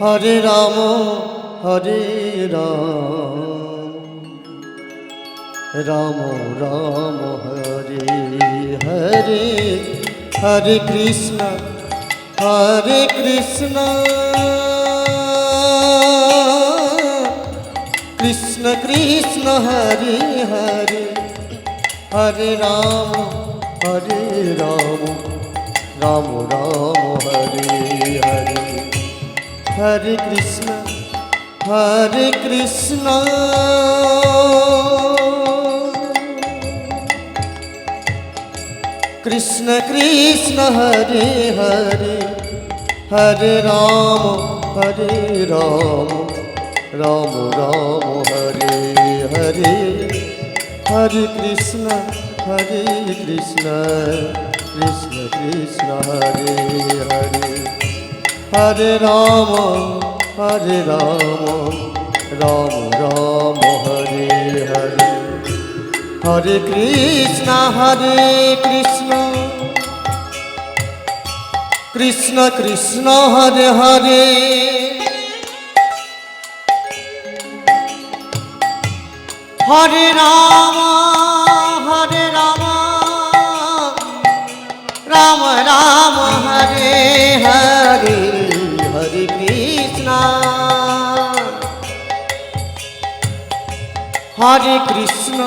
Hare Ram Ram Ram Ram Hare Hare Hare Krishna Krishna Krishna Hare Hare Hare Ram Ram Ram Hare Hare Hare Krishna Krishna Krishna Hare Hare Hare Ram Ram Ram Hare Hare Hare Krishna Krishna Krishna Hare Hare Hare Ram Ram Ram Hare Hare Hare Krishna Krishna Krishna Hare Hare Hare Ram Ram Ram Hare Hare Hare Krishna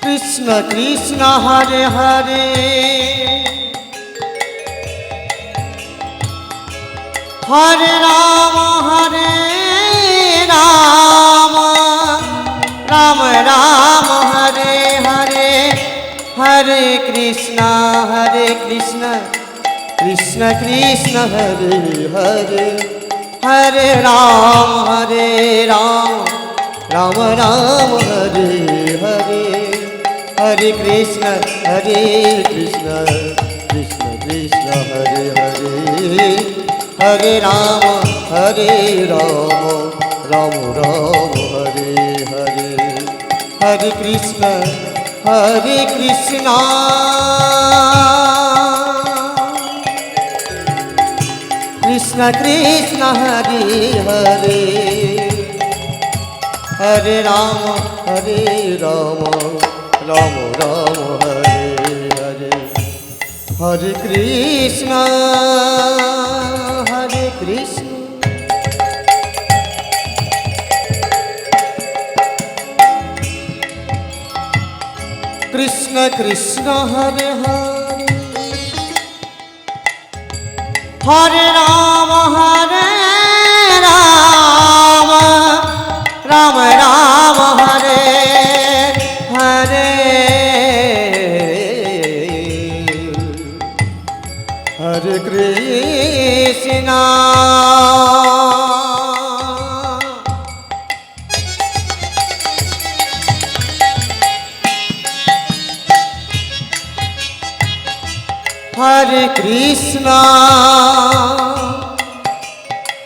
Krishna Krishna Hare Hare Hare Ram Ram Ram Hare Hare Hare Krishna Krishna Krishna Hare Hare Hare Ram Ram Ram Hare Hare Hare Krishna Krishna Krishna Hare Hare Hare Ram Ram Ram Hare Hare Hare Krishna Krishna Krishna Hare Hare Hare Ram Ram Ram Hare Hare Hare Krishna Krishna Krishna Hare Hare Hare Ram Ram Ram Hare Hare Hare Krishna Hare Krishna Krishna Krishna Hare Hare Hare Ram Ram Ram Hare Hare Hare Krishna Krishna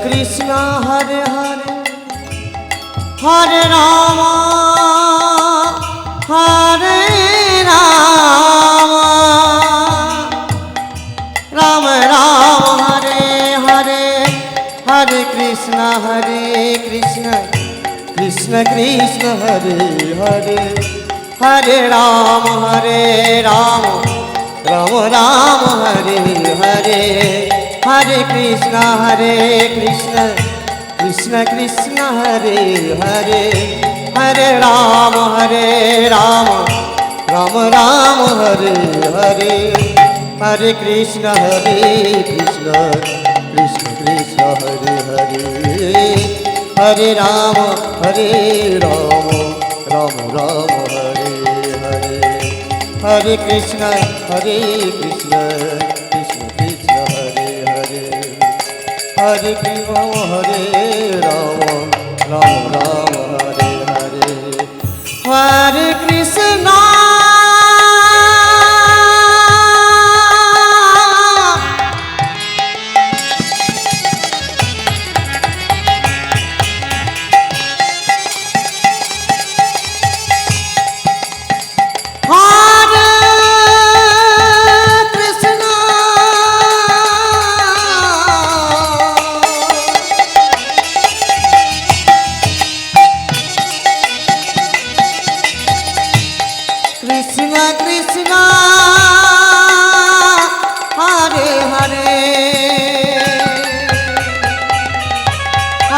Krishna Hare Hare Hare Ram Ram Ram Hare Hare Hare Krishna Krishna Krishna Hare Hare Hare Ram Ram Ram Hare Hare Hare Krishna Krishna Krishna Hare Hare Hare Ram Ram Ram Hare Hare Hare Krishna Krishna Krishna Hare Hare Hare Krishna Hare Ram Ram Hare Hare Hare Krishna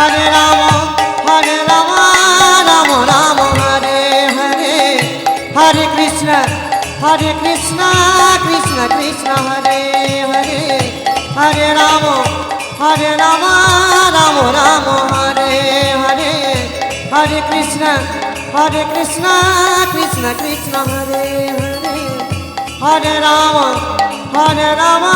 Hare Rama, Rama Rama, Hare Hare, Hare Krishna, Krishna Krishna, Hare Hare, Hare Rama, Rama Rama, Hare Hare, Hare Krishna, Krishna Krishna, Hare Hare, Hare Rama, Rama Rama.